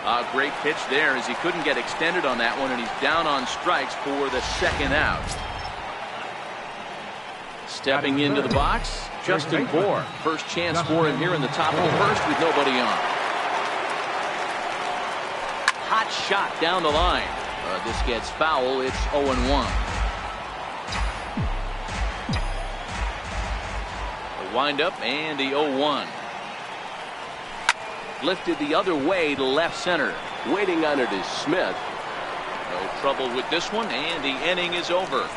A great pitch there as he couldn't get extended on that one, and he's down on strikes for the second out. Stepping into the box, Justin Bour. First chance for him here in the top of the first with nobody on. Hot shot down the line. This gets foul. It's 0-1. The windup and the 0-1. Lifted the other way to left center. Waiting on it is Smith. No trouble with this one, and the inning is over.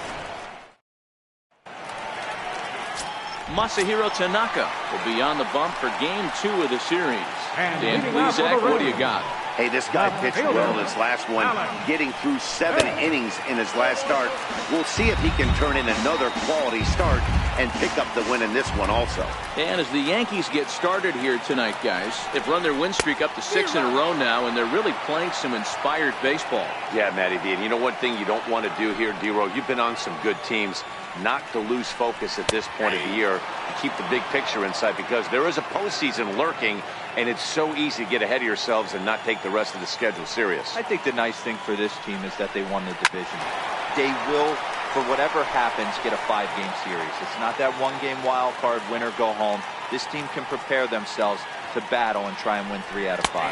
Masahiro Tanaka will be on the bump for game 2 of the series. Dan Plesac, what do you got? Hey, this guy pitched well in his last one, getting through 7 innings in his last start. We'll see if he can turn in another quality start and pick up the win in this one also. And as the Yankees get started here tonight, guys, they've run their win streak up to 6 in a row now, and they're really playing some inspired baseball. Yeah, Matty D. And you know one thing you don't want to do here, D-Row, you've been on some good teams. Not to lose focus at this point of the year and keep the big picture in sight, because there is a postseason lurking, and it's so easy to get ahead of yourselves and not take the rest of the schedule serious. I think the nice thing for this team is that they won the division. They will, for whatever happens, get a 5-game series. It's not that 1-game wild card, win or go home. This team can prepare themselves to battle and try and win 3 out of 5.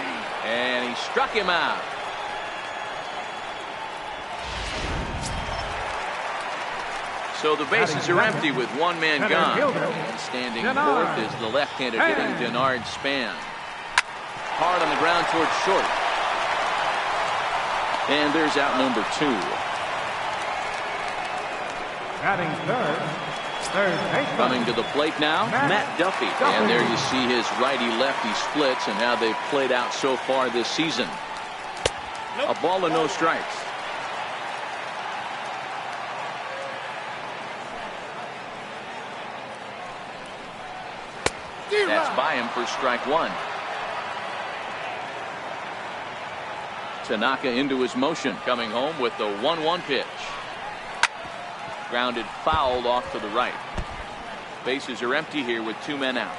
And he struck him out. So the bases are empty with 1 man gone. And standing fourth is the left-handed hitting Denard Span. Hard on the ground towards short. And there's out number 2. Batting third Coming to the plate now, Matt Duffy. And there you see his righty-lefty splits and how they've played out so far this season. A ball and no strikes. That's by him for strike 1. Tanaka into his motion, coming home with the 1-1 pitch. Grounded foul off to the right. Bases are empty here with 2 men out.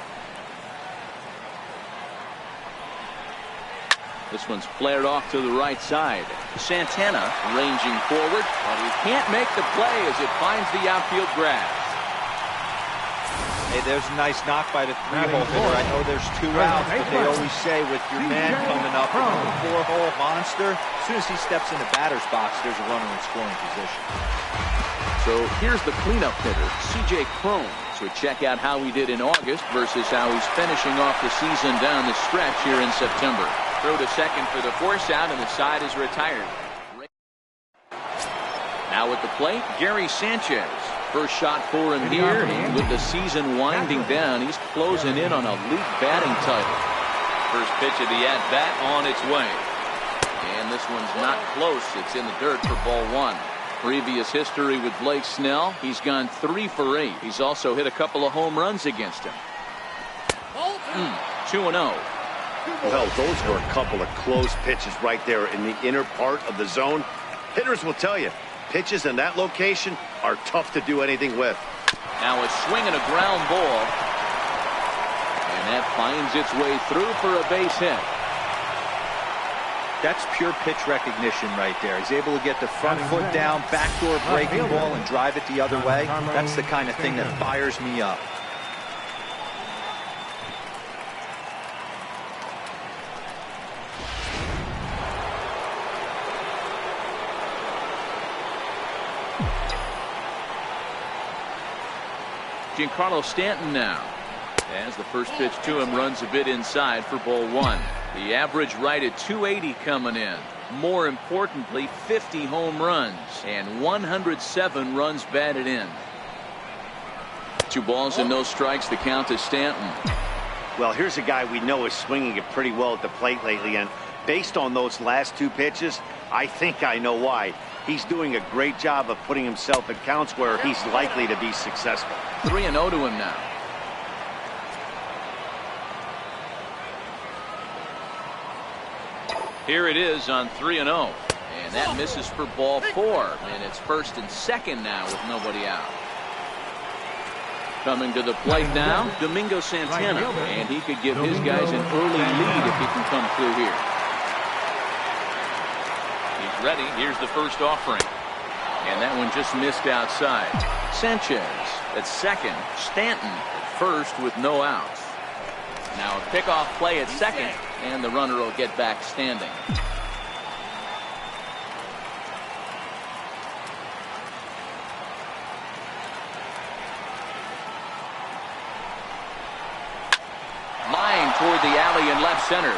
This one's flared off to the right side. Santana ranging forward, but he can't make the play as it finds the outfield grass. Hey, there's a nice knock by the 3-hole hitter. I know there's 2 outs, but they always say with your man coming up in the 4-hole monster, as soon as he steps in the batter's box, there's a runner in scoring position. So here's the cleanup hitter, C.J. Cron. So check out how he did in August versus how he's finishing off the season down the stretch here in September. Throw to second for the force out, and the side is retired. Now at the plate, Gary Sanchez. First shot for him here, and with the season winding down, he's closing in on a league batting title. First pitch of the at-bat on its way. And this one's not close. It's in the dirt for ball 1. Previous history with Blake Snell, he's gone 3 for 8. He's also hit a couple of home runs against him. 2-0. Well, those were a couple of close pitches right there in the inner part of the zone. Hitters will tell you, pitches in that location are tough to do anything with. Now a swing and a ground ball. And that finds its way through for a base hit. That's pure pitch recognition right there. He's able to get the front foot down, backdoor breaking ball, and drive it the other way. That's the kind of thing that fires me up. Giancarlo Stanton now. As the first pitch to him runs a bit inside for ball 1. The average right at 280 coming in. More importantly, 50 home runs and 107 runs batted in. 2 balls and no strikes. The count to Stanton. Well, here's a guy we know is swinging it pretty well at the plate lately, and based on those last 2 pitches, I think I know why. He's doing a great job of putting himself at counts where he's likely to be successful. 3-0 to him now. Here it is on 3-0. And that misses for ball 4. And it's first and second now with nobody out. Coming to the plate now, Domingo Santana. And he could give his guys an early lead if he can come through here. ready. Here's the first offering. And that one just missed outside. Sanchez at second. Stanton at first with no outs. Now a pickoff play at second, and the runner will get back standing. Line toward the alley in left center.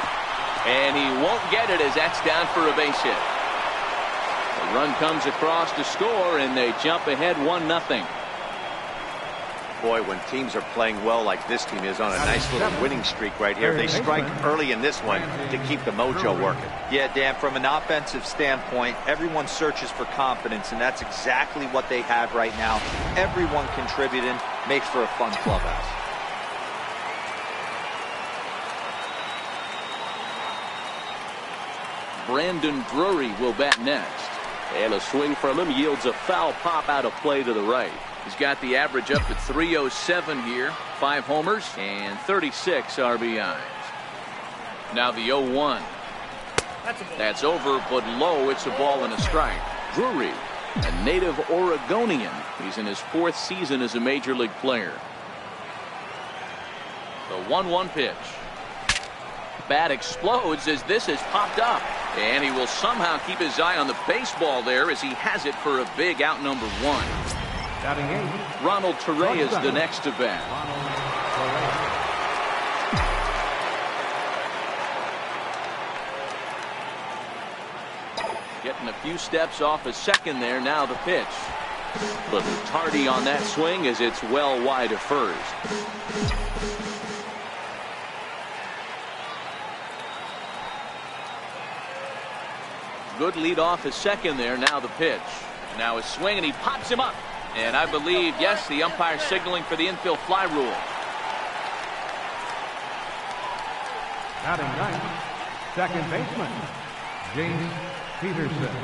And he won't get it as that's down for a base hit. The run comes across to score, and they jump ahead 1-0. Boy, when teams are playing well like this team is on a nice little winning streak right here, they strike early in this one to keep the mojo working. Yeah, Dan, from an offensive standpoint, everyone searches for confidence, and that's exactly what they have right now. Everyone contributing makes for a fun clubhouse. Brandon Drury will bat next. And a swing from him yields a foul pop out of play to the right. He's got the average up to 307 here. 5 homers and 36 RBIs. Now the 0-1. That's over, but low. It's a ball and a strike. Drury, a native Oregonian. He's in his 4th season as a major league player. The 1-1 pitch. Bat explodes as this has popped up. And he will somehow keep his eye on the baseball there as he has it for a big out number 1. Ronald Torre is the next to bat. Getting a few steps off a second there. Now the pitch. Little tardy on that swing as it's well wide of first. Good lead off his second there. Now the pitch. Now a swing, and he pops him up. And I believe, yes, the umpire signaling for the infield fly rule. Batting ninth, second baseman, James Peterson.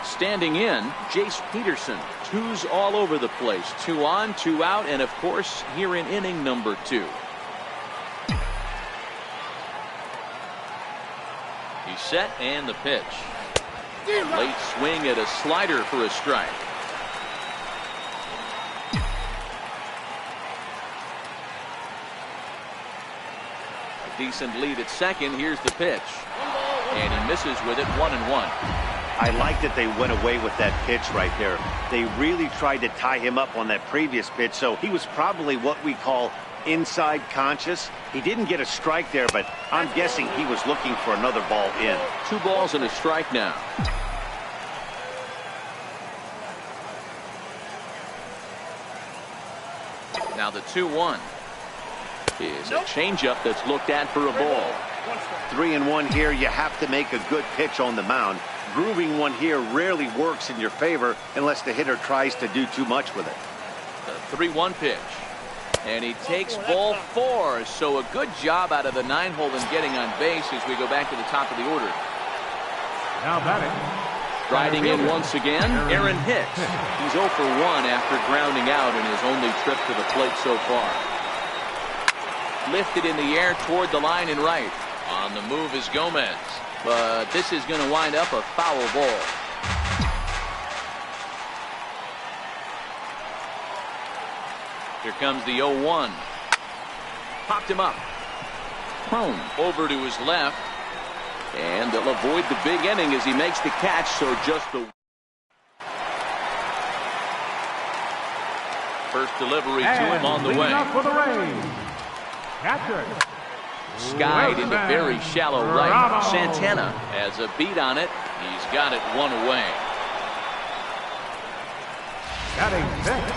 Standing in, Jace Peterson. 2s all over the place. 2 on, 2 out, and of course, here in inning number 2. He's set, and the pitch. A late swing at a slider for a strike. A decent lead at second. Here's the pitch. And he misses with it. 1-1. I like that they went away with that pitch right there. They really tried to tie him up on that previous pitch, so he was probably what we call inside conscious. He didn't get a strike there, but I'm guessing he was looking for another ball in. 2 balls and a strike now. Now the 2-1 is a changeup that's looked at for a ball. 3-1 here. You have to make a good pitch on the mound. Grooving one here rarely works in your favor unless the hitter tries to do too much with it. The 3-1 pitch. And he takes ball 4. So a good job out of the 9-hole in getting on base as we go back to the top of the order. Now batting. Riding in once again, Aaron Hicks. He's 0 for 1 after grounding out in his only trip to the plate so far. Lifted in the air toward the line and right. On the move is Gomez. But this is going to wind up a foul ball. Here comes the 0-1. Popped him up. Home over to his left. And they'll avoid the big inning as he makes the catch. So just the first delivery to him on the way. For the Rays, catcher. Skied into very shallow right. Santana has a beat on it. He's got it 1 away. Batting sixth,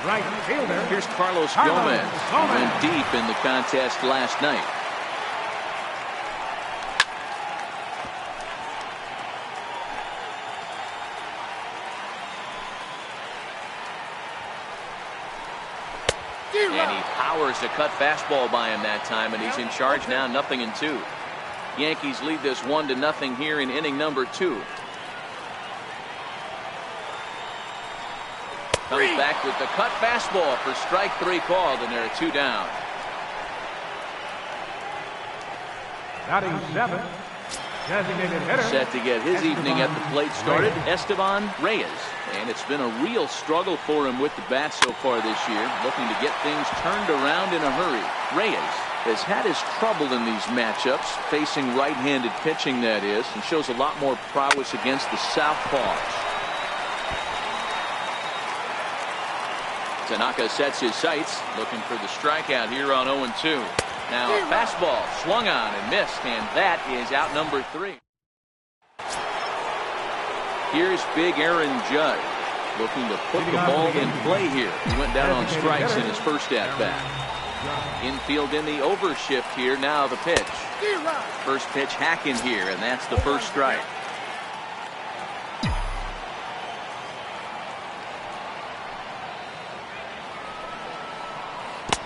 right fielder. Here's Carlos Gomez. He went deep in the contest last night. And he powers a cut fastball by him that time, and he's in charge now, 0-2. Yankees lead this 1-0 here in inning number 2. Comes back with the cut fastball for strike 3 called, and there are 2 down. Batting seventh, Designated hitter. Set to get his evening at the plate started, Esteban Reyes. And it's been a real struggle for him with the bat so far this year, looking to get things turned around in a hurry. Reyes has had his trouble in these matchups, facing right-handed pitching, that is, and shows a lot more prowess against the southpaws. Tanaka sets his sights, looking for the strikeout here on 0-2. Now a fastball swung on and missed, and that is out number 3. Here's big Aaron Judge, looking to put the ball in play here. He went down on strikes in his first at-bat. Infield in the overshift here. Now the pitch. First pitch hacking here, and that's the first strike.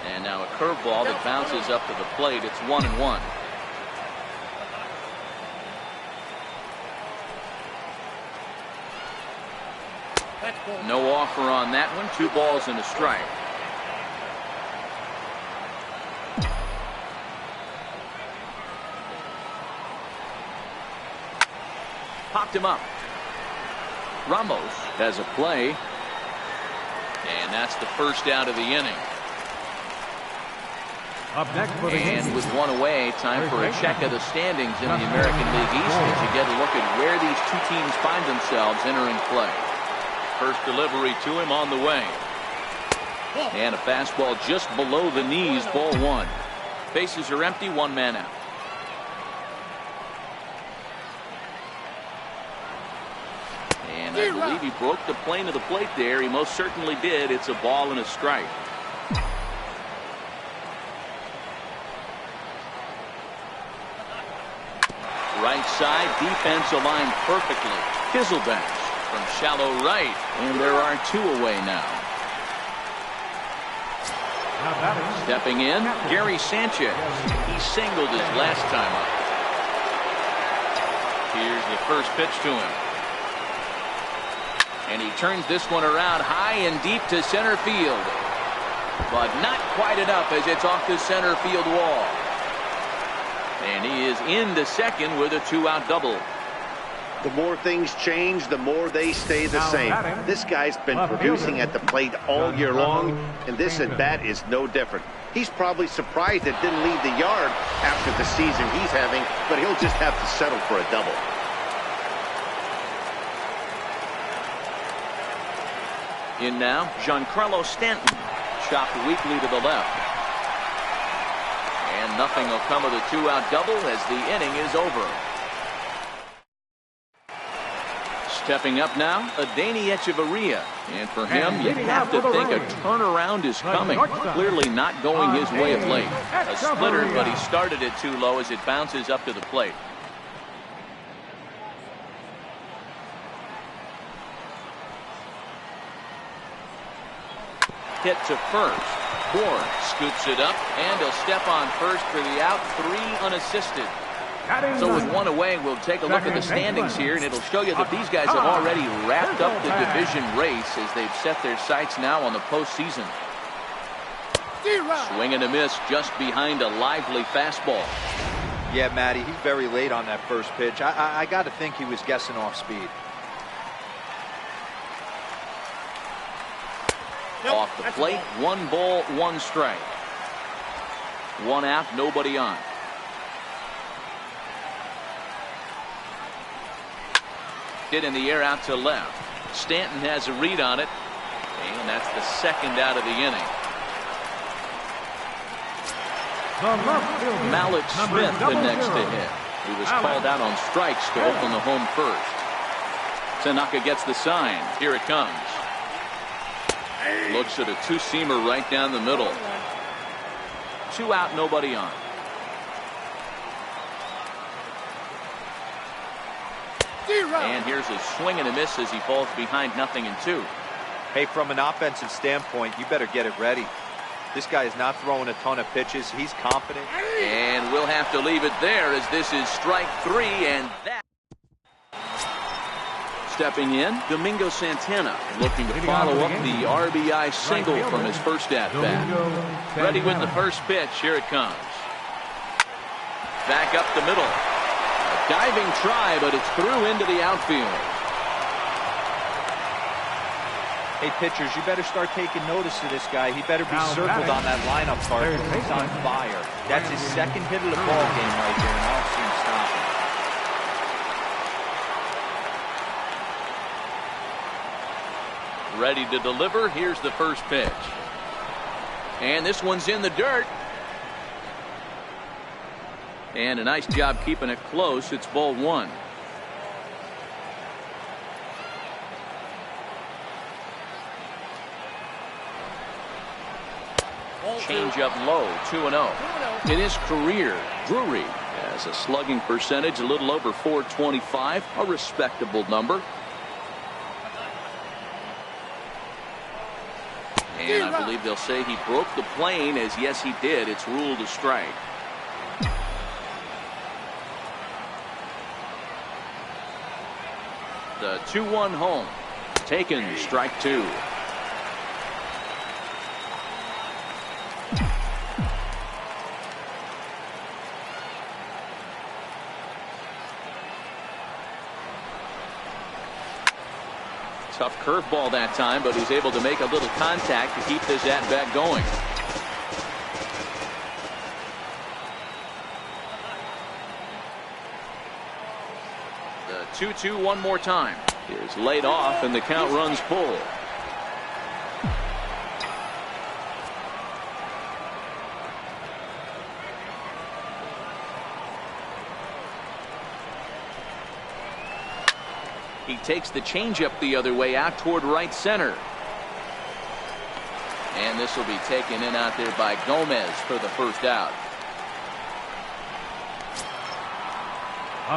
And now a curveball that bounces up to the plate. It's 1-1. No offer on that one. 2 balls and a strike. Popped him up. Ramos has a play. And that's the first out of the inning. Up next for the And with one away, time for a check of the standings in the American League East as you get a look at where these two teams find themselves entering play. First delivery to him on the way. And a fastball just below the knees, ball 1. Bases are empty, 1 man out. And I believe he broke the plane of the plate there. He most certainly did. It's a ball and a strike. Right side, defense aligned perfectly. Kizelbash from shallow right. And there are 2 away now. Stepping in, Gary Sanchez. He singled his last time up. Here's the first pitch to him. And he turns this one around high and deep to center field. But not quite enough as it's off the center field wall. And he is into second with a 2-out double. The more things change, the more they stay the same. This guy's been producing at the plate all year long, and this at-bat is no different. He's probably surprised it didn't leave the yard after the season he's having, but he'll just have to settle for a double. In now, Giancarlo Stanton, chopped weakly to the left. And nothing will come of the 2-out double as the inning is over. Stepping up now, Adeiny Echeverria. And for him, you have to think a turnaround is coming. Clearly not going his way of late. A splitter, but he started it too low as it bounces up to the plate. Hit to first. Bourne scoops it up, and he'll step on first for the out. 3 unassisted. So with 1 away, we'll take a look at the standings here, and it'll show you that these guys have already wrapped up the division race as they've set their sights now on the postseason. Swing and a miss just behind a lively fastball. Yeah, Matty, he's very late on that first pitch. I got to think he was guessing off speed. Off the plate, 1 ball, 1 strike. 1 out, nobody on. Hit in the air out to left. Stanton has a read on it, and that's the 2nd out of the inning. Mallet Smith the next to hit. He was called out on strikes to open the home first. Tanaka gets the sign. Here it comes. Looks at a 2-seamer right down the middle. 2 out, nobody on. And here's a swing and a miss as he falls behind 0-2. Hey, from an offensive standpoint, you better get it ready. This guy is not throwing a ton of pitches. He's confident. And we'll have to leave it there as this is strike 3, and that. Stepping in, Domingo Santana, looking to follow up the RBI single from his first at-bat. Ready with the first pitch. Here it comes. Back up the middle. A diving try, but it's through into the outfield. Hey, pitchers, you better start taking notice of this guy. He better be circled on that lineup card. He's on fire. That's his second hit of the ball game right there, and I don't see him stopping. Ready to deliver. Here's the first pitch. And this one's in the dirt. And a nice job keeping it close. It's ball one. Change up low, 2-0. In his career, Drury has a slugging percentage a little over .425, a respectable number. And I believe they'll say he broke the plane, as yes he did. It's ruled a strike. The 2-1 home. Taken, strike two. Tough curveball that time, but he's able to make a little contact to keep this at-bat going. The 2-2 one more time. Here's laid off, and the count runs full. He takes the changeup the other way out toward right center. And this will be taken in out there by Gomez for the first out.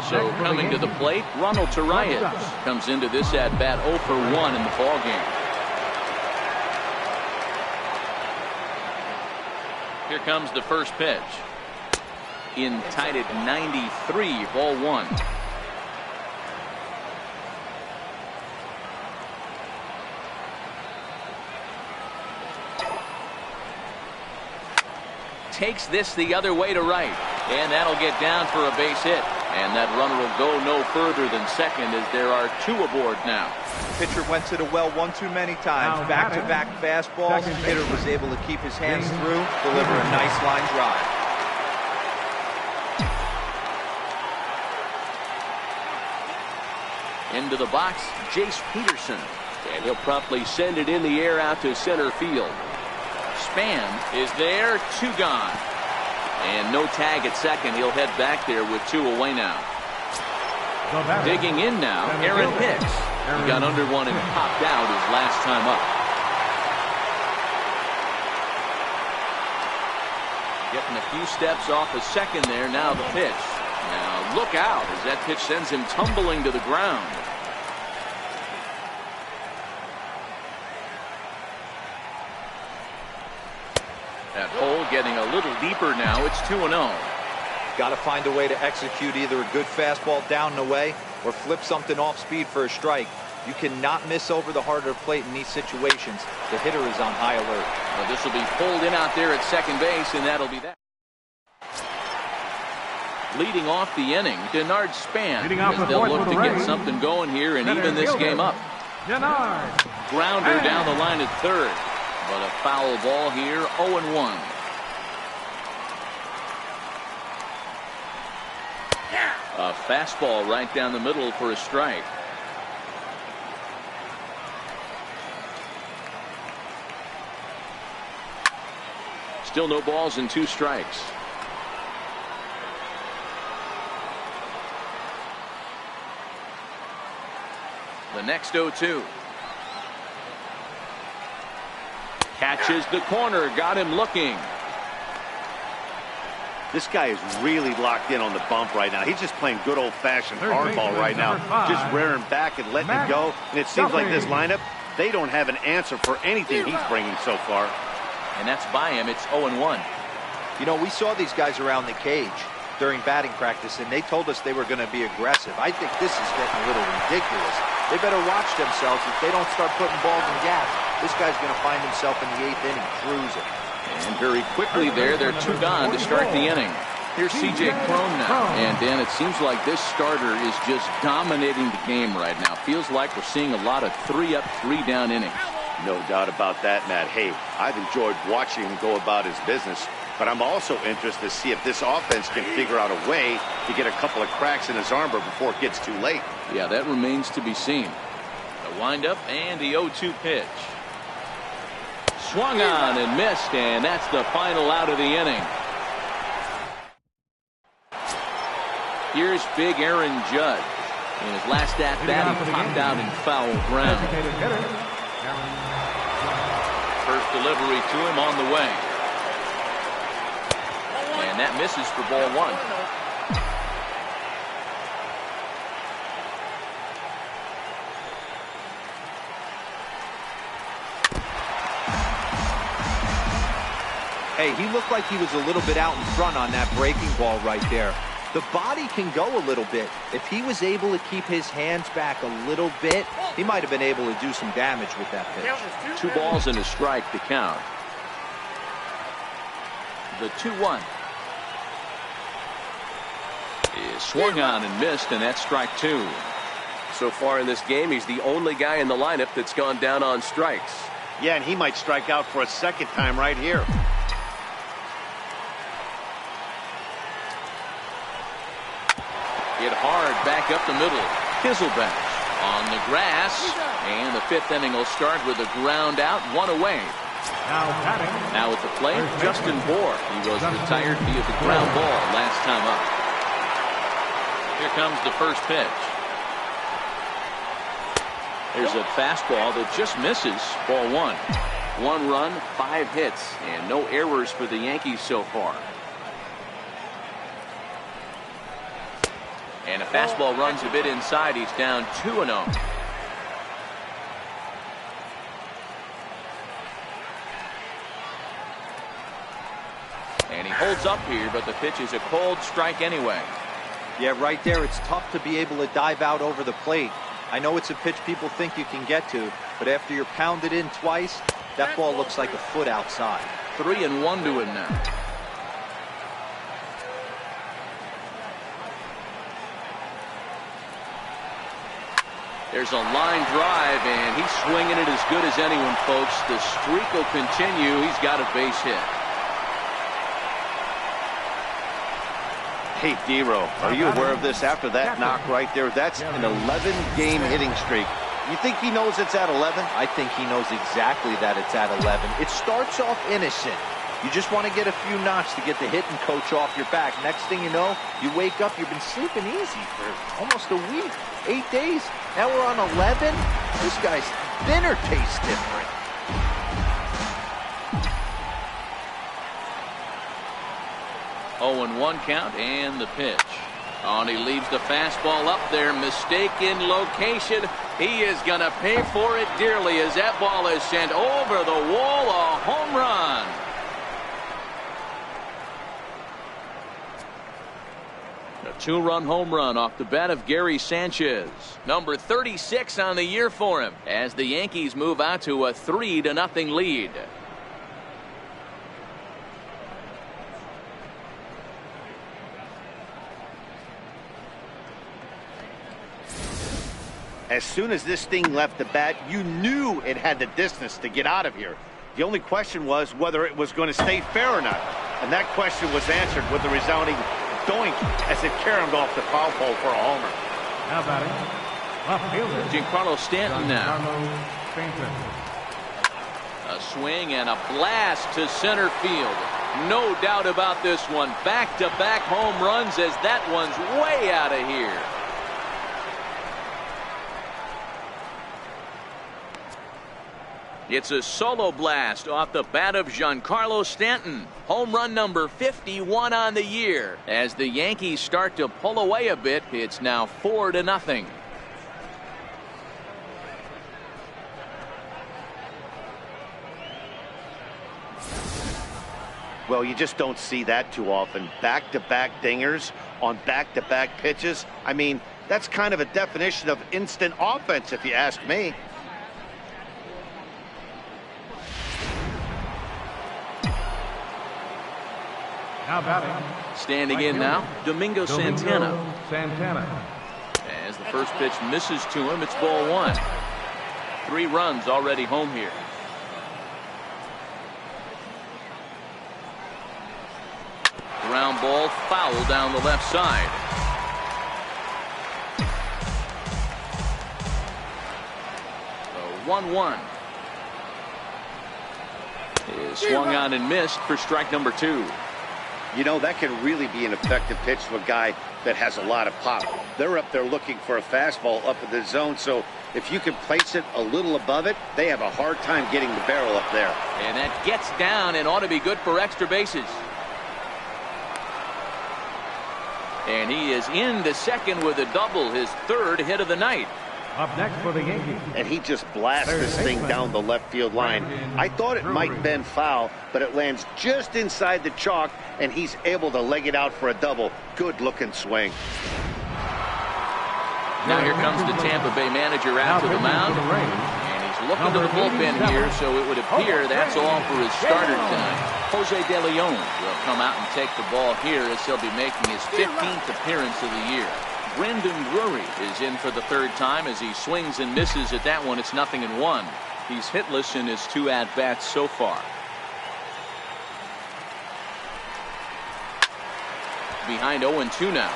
So coming to the plate, Ronald Torreyes comes into this at bat 0 for 1 in the ball game. Here comes the first pitch. In tight at 93, ball one. Takes this the other way to right, and that'll get down for a base hit, and that runner will go no further than second, as there are two aboard now. Pitcher went to the well one too many times. Back-to-back fastballs. Hitter was able to keep his hands through, deliver a nice line drive. Into the box, Jace Peterson, and he'll promptly send it in the air out to center field. Span is there, two gone. And no tag at second. He'll head back there with two away now. Digging in now, Aaron Hicks. He got under one and popped out his last time up. Getting a few steps off a second there. Now the pitch. Now look out as that pitch sends him tumbling to the ground. That hole getting a little deeper now. It's 2-0. Got to find a way to execute either a good fastball down and away or flip something off speed for a strike. You cannot miss over the harder plate in these situations. The hitter is on high alert. Well, this will be pulled in out there at second base, and that'll be that. Leading off the inning, Denard Span, as they'll look to get something going here and even this game up. Grounder down the line at third. But a foul ball here, 0-1. A fastball right down the middle for a strike. Still no balls and two strikes. The next 0-2. Catches the corner, got him looking. This guy is really locked in on the bump right now. He's just playing good old-fashioned hardball right now, just rearing back and letting it go. And it seems like this lineup, they don't have an answer for anything he's bringing so far. And that's by him. It's 0-1. You know, we saw these guys around the cage during batting practice, and they told us they were going to be aggressive. I think this is getting a little ridiculous. They better watch themselves. If they don't start putting balls in gas, this guy's going to find himself in the 8th inning cruising. And very quickly there, they're two gone to start the inning. Here's C.J. Cron now. And, Dan, it seems like this starter is just dominating the game right now. Feels like we're seeing a lot of 3-up, 3-down innings. No doubt about that, Matt. Hey, I've enjoyed watching him go about his business, but I'm also interested to see if this offense can figure out a way to get a couple of cracks in his armor before it gets too late. Yeah, that remains to be seen. The windup and the 0-2 pitch. Swung on and missed, and that's the final out of the inning. Here's big Aaron Judge. In his last at-bat, he popped out in foul ground. First delivery to him on the way. And that misses for ball 1. Hey, he looked like he was a little bit out in front on that breaking ball right there. The body can go a little bit. If he was able to keep his hands back a little bit, he might have been able to do some damage with that pitch. 2 balls and a strike to count. The 2-1 is swung on and missed, and that's strike 2. So far in this game, he's the only guy in the lineup that's gone down on strikes. Yeah, and he might strike out for a second time right here. Hit hard back up the middle. Kizelback on the grass. And the 5th inning will start with a ground out, 1 away. Now at the plate, Justin Bohr. He was retired via the ground ball last time up. Here comes the first pitch. There's a fastball that just misses. Ball 1. 1 run, 5 hits, and no errors for the Yankees so far. And a fastball runs a bit inside. He's down 2-0. And he holds up here, but the pitch is a cold strike anyway. Yeah, right there, it's tough to be able to dive out over the plate. I know it's a pitch people think you can get to, but after you're pounded in twice, that ball looks like a foot outside. 3-1 to him now. There's a line drive, and he's swinging it as good as anyone, folks. The streak will continue. He's got a base hit. Hey, Dero, are you aware of this? After that knock right there, that's an 11-game hitting streak. You think he knows it's at 11? I think he knows exactly that it's at 11. It starts off innocent. You just want to get a few knocks to get the hitting coach off your back. Next thing you know, you wake up, you've been sleeping easy for almost a week, 8 days. Now we're on 11. This guy's dinner tastes different. Oh, and 1 count and the pitch. Oh, and he leaves the fastball up there. Mistaken location. He is going to pay for it dearly as that ball is sent over the wall. A home run. A 2-run home run off the bat of Gary Sanchez. Number 36 on the year for him as the Yankees move out to a 3-0 lead. As soon as this thing left the bat, you knew it had the distance to get out of here. The only question was whether it was going to stay fair or not. And that question was answered with a resounding doink as it caromed off the foul pole for a homer. Now batting, left fielder Giancarlo Stanton now. A swing and a blast to center field. No doubt about this one. Back-to-back home runs as that one's way out of here. It's a solo blast off the bat of Giancarlo Stanton. Home run number 51 on the year. As the Yankees start to pull away a bit, it's now 4-0. Well, you just don't see that too often. Back-to-back dingers on back-to-back pitches. I mean, that's kind of a definition of instant offense, if you ask me. Now batting. Standing in now, Domingo Santana. Santana. As the first pitch misses to him, it's ball one. 3 runs already home here. Ground ball, foul down the left side. So 1-1. Is swung on and missed for strike number 2. You know, that can really be an effective pitch to a guy that has a lot of pop. They're up there looking for a fastball up in the zone, so if you can place it a little above it, they have a hard time getting the barrel up there. And that gets down and ought to be good for extra bases. And he is into second with a double, his 3rd hit of the night. Up next for the Yankees. And he just blasts this thing down the left field line. I thought it might bend foul, but it lands just inside the chalk, and he's able to leg it out for a double. Good looking swing. Now here comes the Tampa Bay manager out to the mound. And he's looking to the bullpen here, so it would appear that's all for his starter tonight. Jose De Leon will come out and take the ball here as he'll be making his 15th appearance of the year. Brendan Drury is in for the 3rd time as he swings and misses at that one. It's 0-1. He's hitless in his 2 at-bats so far. Behind 0-2 now.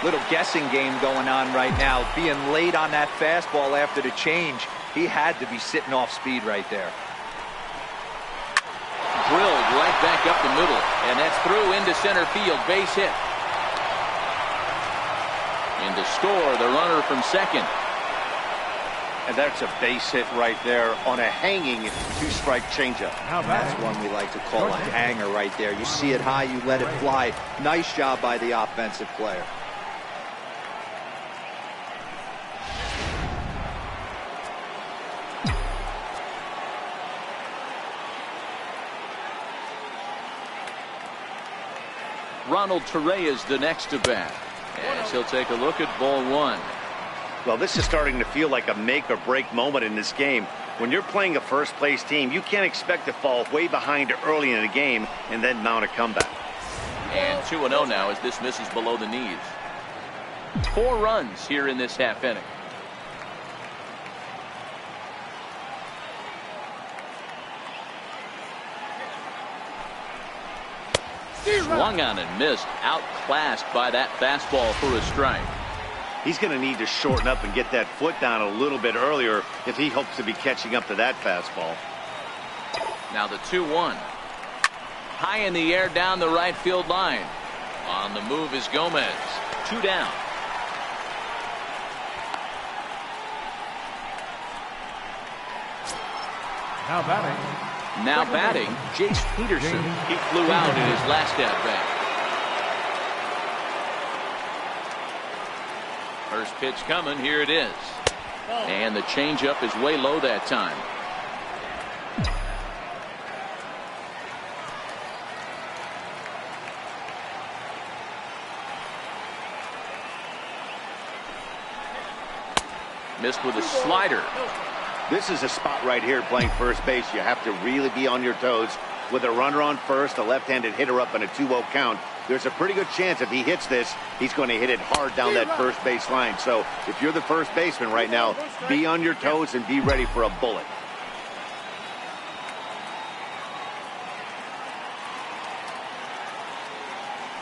Little guessing game going on right now. Being late on that fastball after the change. He had to be sitting off speed right there. Drilled right back up the middle. And that's through into center field. Base hit. In to score the runner from second. And that's a base hit right there on a hanging 2-strike changeup. That's one we like to call a hanger right there. You see it high, you let it fly. Nice job by the offensive player. Ronald Torre is the next to bat. As he'll take a look at ball 1. Well, this is starting to feel like a make or break moment in this game. When you're playing a first place team, you can't expect to fall way behind early in the game and then mount a comeback. And 2-0 now as this misses below the knees. 4 runs here in this half inning. Swung on and missed. Outclassed by that fastball for a strike. He's going to need to shorten up and get that foot down a little bit earlier if he hopes to be catching up to that fastball. Now the 2-1. High in the air down the right field line. On the move is Gomez. 2 down. Now batting. Now batting, Jace Peterson. He flew out in his last at-bat. First pitch coming. Here it is. And the changeup is way low that time. Missed with a slider. This is a spot right here playing first base. You have to really be on your toes. With a runner on first, a left-handed hitter up in a 2-0 count, there's a pretty good chance if he hits this, he's going to hit it hard down that first base line. So if you're the first baseman right now, be on your toes and be ready for a bullet.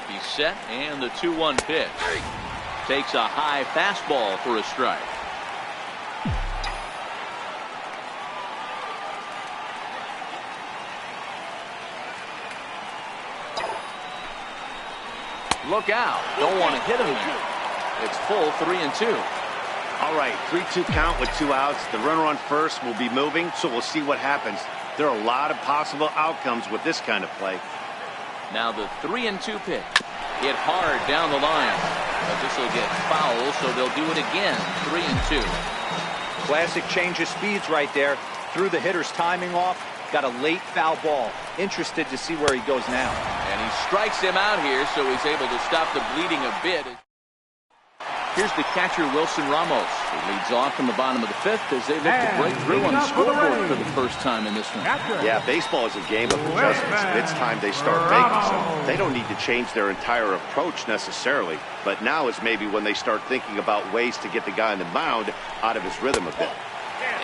He's set, and the 2-1 pitch. Takes a high fastball for a strike. Look out. Don't want to hit him there. It's full 3-2. All right, 3-2 count with 2 outs. The runner on first will be moving, so we'll see what happens. There are a lot of possible outcomes with this kind of play. Now the 3-2 pitch. Hit hard down the line. But this will get foul, so they'll do it again. 3-2. Classic change of speeds right there. Threw the hitter's timing off. Got a late foul ball. Interested to see where he goes now. And he strikes him out here, so he's able to stop the bleeding a bit. Here's the catcher, Wilson Ramos. He leads off in the bottom of the fifth as they look to break through on the scoreboard for the first time in this one. Yeah, baseball is a game of adjustments. It's time they start making some. They don't need to change their entire approach necessarily, but now is maybe when they start thinking about ways to get the guy on the mound out of his rhythm a bit.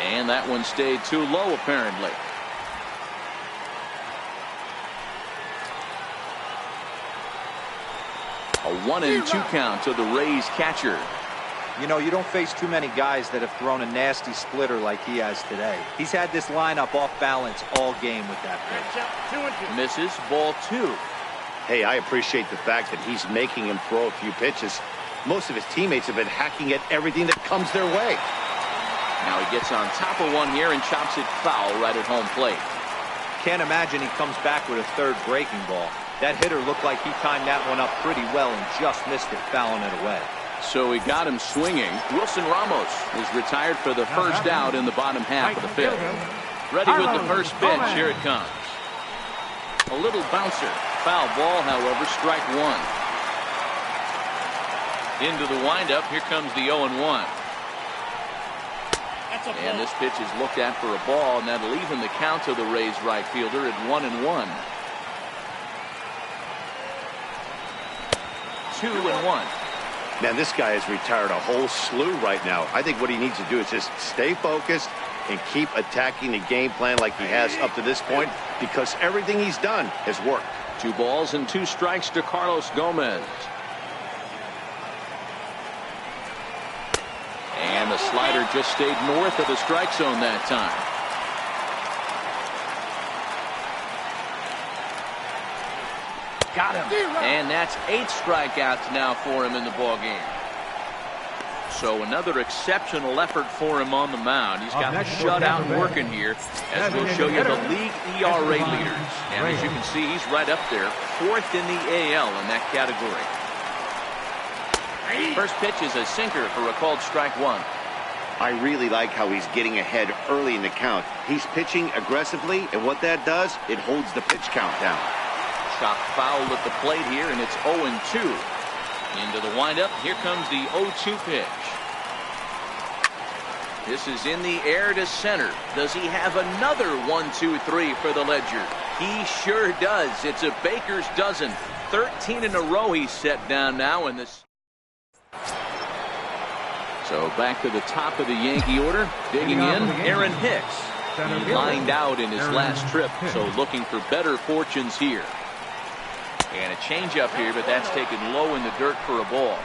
And that one stayed too low, apparently. A 1-2 count to the Rays catcher. You know, you don't face too many guys that have thrown a nasty splitter like he has today. He's had this lineup off balance all game with that pitch. Misses, ball 2. Hey, I appreciate the fact that he's making him throw a few pitches. Most of his teammates have been hacking at everything that comes their way. Now he gets on top of one here and chops it foul right at home plate. Can't imagine he comes back with a third breaking ball. That hitter looked like he timed that one up pretty well and just missed it, fouling it away. So he got him swinging. Wilson Ramos is retired for the first out in the bottom half of the fifth. Ready with the first pitch. Here it comes. A little bouncer. Foul ball, however, strike 1. Into the windup. Here comes the 0-1. And this pitch is looked at for a ball, and that'll even the count to the Rays right fielder at 1-1. 2-1. Man, this guy has retired a whole slew right now. I think what he needs to do is just stay focused and keep attacking the game plan like he has up to this point, because everything he's done has worked. 2 balls and 2 strikes to Carlos Gomez. And the slider just stayed north of the strike zone that time. Got him. And that's 8 strikeouts now for him in the ballgame. So another exceptional effort for him on the mound. He's got the shutout working here, as we'll show you the league ERA leaders. And as you can see, he's right up there, 4th in the AL in that category. First pitch is a sinker for a called strike 1. I really like how he's getting ahead early in the count. He's pitching aggressively, and what that does, it holds the pitch count down. Chopped foul at the plate here, and it's 0-2. Into the windup. Here comes the 0-2 pitch. This is in the air to center. Does he have another 1-2-3 for the ledger? He sure does. It's a baker's dozen. 13 in a row he's set down now in this. So back to the top of the Yankee order. Digging in, Aaron Hicks. He lined out in his last trip, so looking for better fortunes here. And a changeup here, but that's taken low in the dirt for a ball.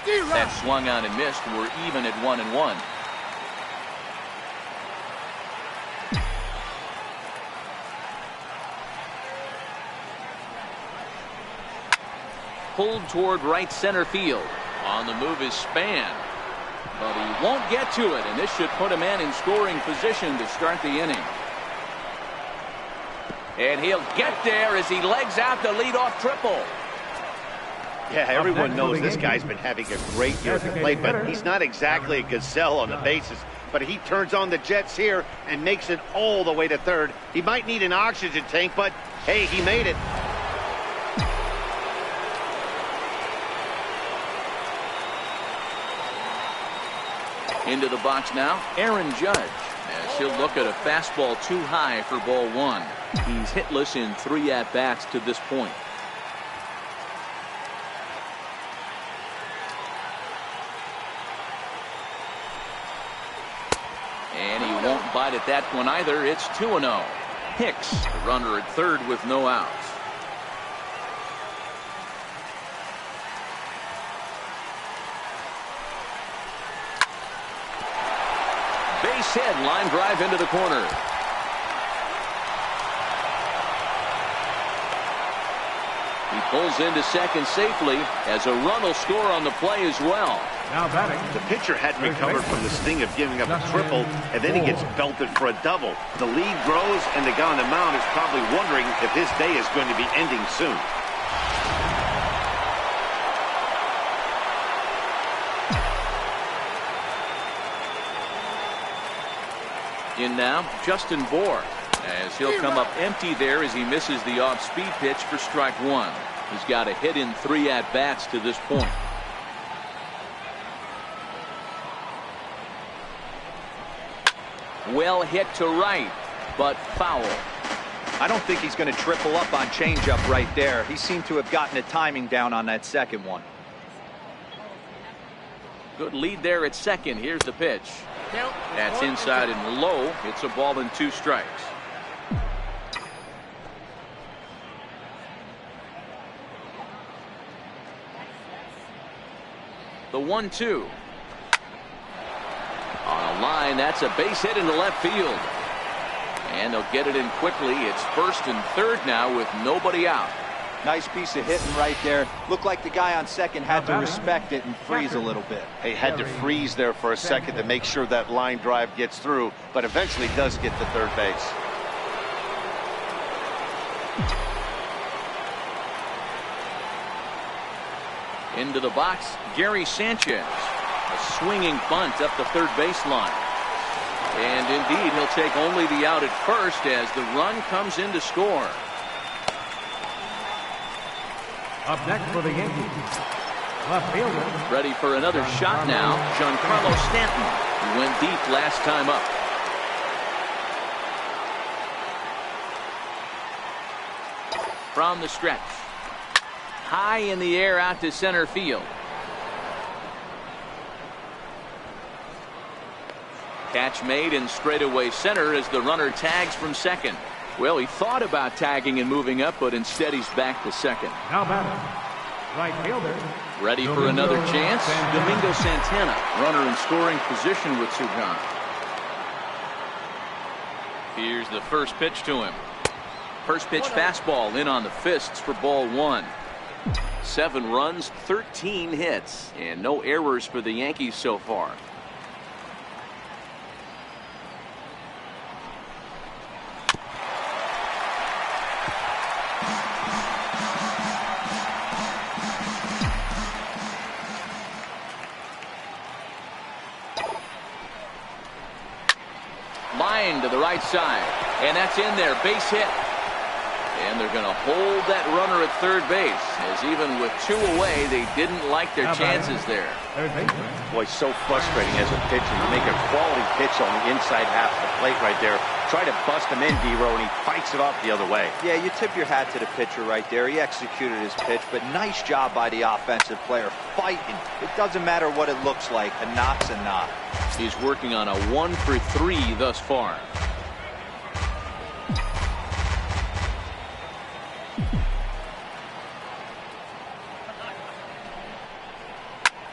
That swung on and missed. We're even at 1-1. Pulled toward right center field. On the move is Span. But he won't get to it, and this should put a man in scoring position to start the inning. And he'll get there as he legs out the leadoff triple. Yeah, everyone knows this guy's been having a great year at the plate, but he's not exactly a gazelle on the bases. But he turns on the Jets here and makes it all the way to third. He might need an oxygen tank, but hey, he made it. Into the box now, Aaron Judge, as he'll look at a fastball too high for ball 1. He's hitless in 3 at-bats to this point. And he won't bite at that one either. It's 2-0. Hicks, the runner at third with no outs. Base hit, line drive into the corner. He pulls into second safely as a run will score on the play as well. Now batting. The pitcher hadn't recovered from the sting of giving up a triple, and then he gets belted for a double. The lead grows, and the guy on the mound is probably wondering if his day is going to be ending soon. In now, Justin Bohr. As he'll come up empty there as he misses the off-speed pitch for strike one. He's got a hit in 3 at-bats to this point. Well hit to right, but foul. I don't think he's going to triple up on changeup right there. He seemed to have gotten the timing down on that second one. Good lead there at second. Here's the pitch. That's inside and low. It's a ball and 2 strikes. The 1-2. On a line, that's a base hit into left field. And they'll get it in quickly. It's first and third now with nobody out. Nice piece of hitting right there. Looked like the guy on second had to respect it and freeze a little bit. He had to freeze there for a second to make sure that line drive gets through, but eventually does get to third base. Into the box, Gary Sanchez. A swinging bunt up the third baseline. And indeed, he'll take only the out at first as the run comes in to score. Up next for the Yankees, left fielder. Ready for another shot now, Giancarlo Stanton, who went deep last time up. From the stretch. High in the air out to center field. Catch made in straightaway center as the runner tags from second. Well, he thought about tagging and moving up, but instead he's back to second. Now batting, right fielder. Ready for another chance. Domingo Santana, runner in scoring position with 2 gone. Here's the first pitch to him. First pitch fastball in on the fists for ball 1. 7 runs, 13 hits, and no errors for the Yankees so far. Line to the right side, and that's in there, base hit. And they're going to hold that runner at third base, as even with 2 away, they didn't like their chances there. Boy, so frustrating as a pitcher. You make a quality pitch on the inside half of the plate right there. Try to bust him in, D-Row, and he fights it off the other way. Yeah, you tip your hat to the pitcher right there. He executed his pitch, but nice job by the offensive player fighting. It doesn't matter what it looks like. A knock's a knock. He's working on a 1 for 3 thus far.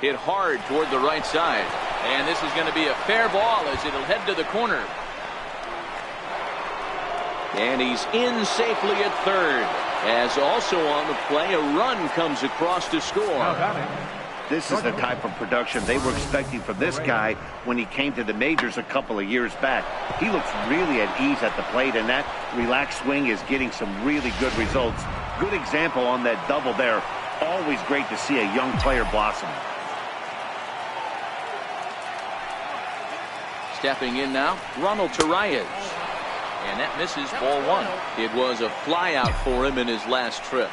Hit hard toward the right side, and this is going to be a fair ball as it'll head to the corner. And he's in safely at third, as also on the play a run comes across to score. This is the type of production they were expecting from this guy when he came to the majors a couple of years back. He looks really at ease at the plate, and that relaxed swing is getting some really good results. Good example on that double there. Always great to see a young player blossom. Stepping in now, Ronald Torreyes. And that misses ball 1. It was a flyout for him in his last trip.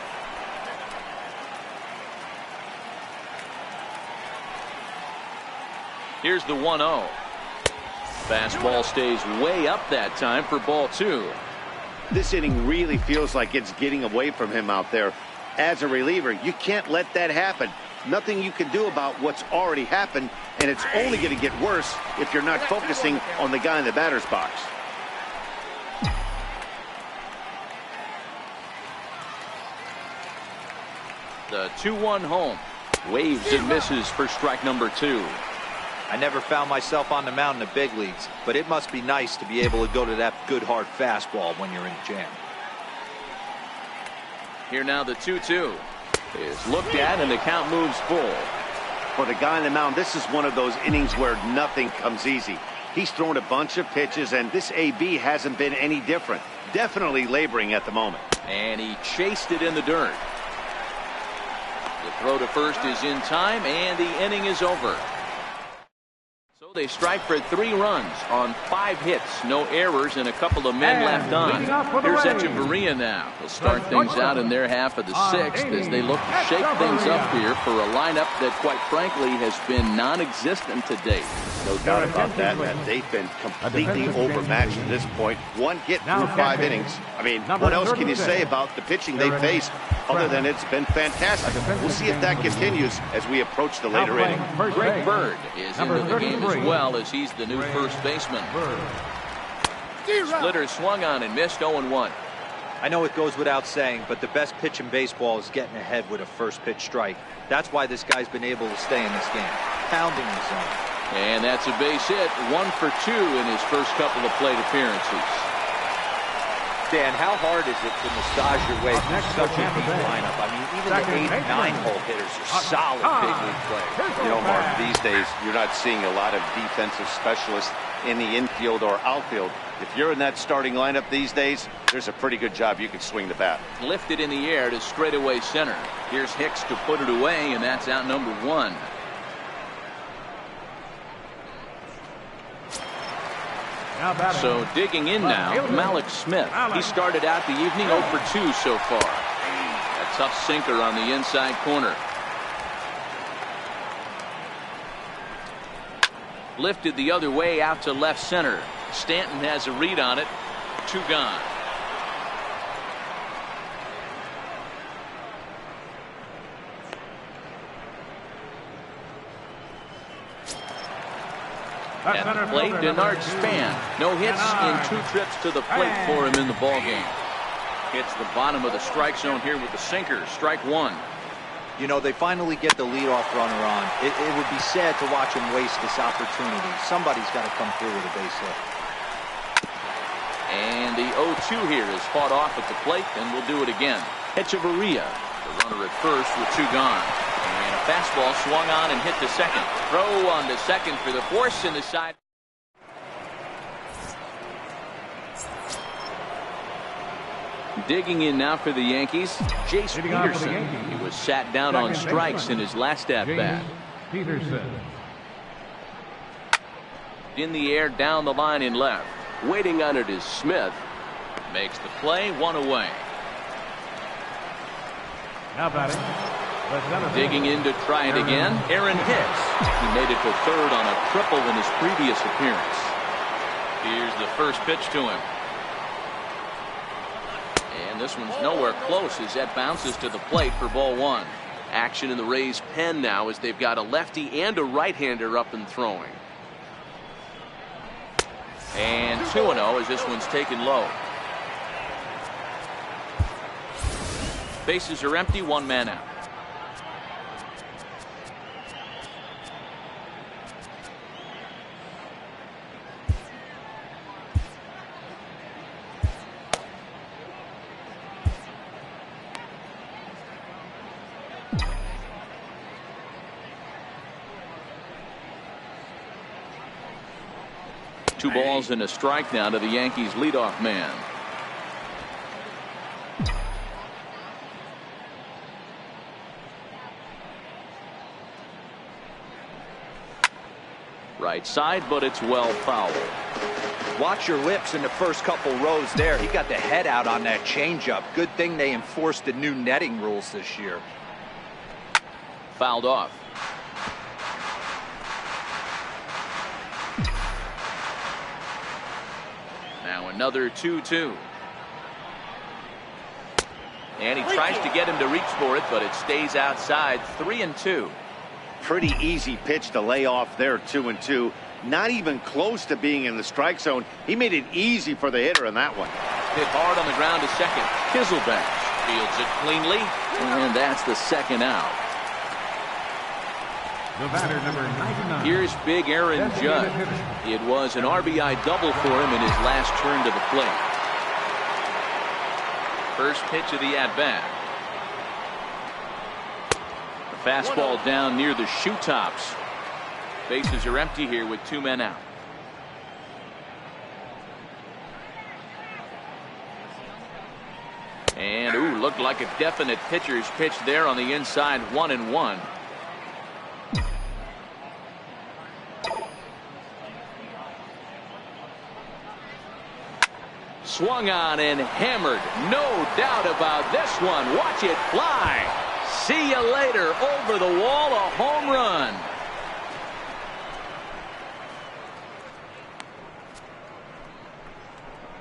Here's the 1-0. Fastball stays way up that time for ball 2. This inning really feels like it's getting away from him out there. As a reliever, you can't let that happen. Nothing you can do about what's already happened, and it's only going to get worse if you're not focusing on the guy in the batter's box. The 2-1 home. Waves and misses for strike number 2. I never found myself on the mound in the big leagues, but it must be nice to be able to go to that good hard fastball when you're in a jam. Here now the 2-2 is looked at, and the count moves full. For the guy on the mound, this is one of those innings where nothing comes easy. He's thrown a bunch of pitches, and this AB hasn't been any different. Definitely laboring at the moment. And he chased it in the dirt. The throw to first is in time, and the inning is over. So They strike for 3 runs on 5 hits, no errors, and a couple of men left on. Here's Echeverria now. They'll start things out in their half of the 6th as they look to shake things up here for a lineup that, quite frankly, has been non-existent to date. No doubt about that, man. They've been completely overmatched at this point. 1 hit through 5 innings. I mean, what else can you say about the pitching they faced other than it's been fantastic? We'll see if that continues as we approach the later inning. Greg Bird is into the game as well, as he's the new first baseman. Splitter swung on and missed. 0-1. I know it goes without saying, but the best pitch in baseball is getting ahead with a first pitch strike. That's why this guy's been able to stay in this game, pounding the zone. And that's a base hit. 1 for 2 in his first couple of plate appearances. Dan, how hard is it to massage your way through such a deep lineup? I mean, even the 8 and 9 hole hitters are solid big league players. You know, Mark, these days you're not seeing a lot of defensive specialists in the infield or outfield. If you're in that starting lineup these days, there's a pretty good job you can swing the bat. Lifted in the air to straightaway center. Here's Hicks to put it away, and that's out number 1. So digging in now, Malik Smith. He started out the evening 0 for 2 so far. A tough sinker on the inside corner. Lifted the other way out to left center. Stanton has a read on it. 2 gone. At the plate, Denard Span. No hits in 2 trips to the plate for him in the ballgame. Hits the bottom of the strike zone here with the sinker. Strike 1. You know, they finally get the leadoff runner on. It would be sad to watch him waste this opportunity. Somebody's got to come through with a base hit. And the 0-2 here is fought off at the plate, and we'll do it again. Echeverria, the runner at first with 2 gone. And a fastball swung on and hit to second. Throw on to second for the force in the side. Digging in now for the Yankees, Jace Peterson. He was sat down on strikes in his last at-bat. In the air down the line in left. Waiting on it is Smith. Makes the play, 1 away. Now batting. Digging in to try it again, Aaron Hicks. He made it to third on a triple in his previous appearance. Here's the first pitch to him. And this one's nowhere close as that bounces to the plate for ball 1. Action in the Rays' pen now as they've got a lefty and a right-hander up and throwing. And 2-0 as this one's taken low. Bases are empty, 1 man out. Two balls and a strike now to the Yankees leadoff man. Right side, but it's well fouled. Watch your lips in the first couple rows there. He got the head out on that changeup. Good thing they enforced the new netting rules this year. Fouled off. Now another 2-2. And he tries to get him to reach for it, but it stays outside. 3-2. Pretty easy pitch to lay off there, 2-2. Not even close to being in the strike zone. He made it easy for the hitter in that one. Hit hard on the ground to second. Kizelbench fields it cleanly, and that's the second out. The batter, number 99. Here's big Aaron Judge. It was an RBI double for him in his last turn to the plate. First pitch of the at-bat. The fastball down near the shoe tops. Bases are empty here with 2 men out. And ooh, looked like a definite pitcher's pitch there on the inside. 1-1. Swung on and hammered. No doubt about this one. Watch it fly. See you later. Over the wall, a home run.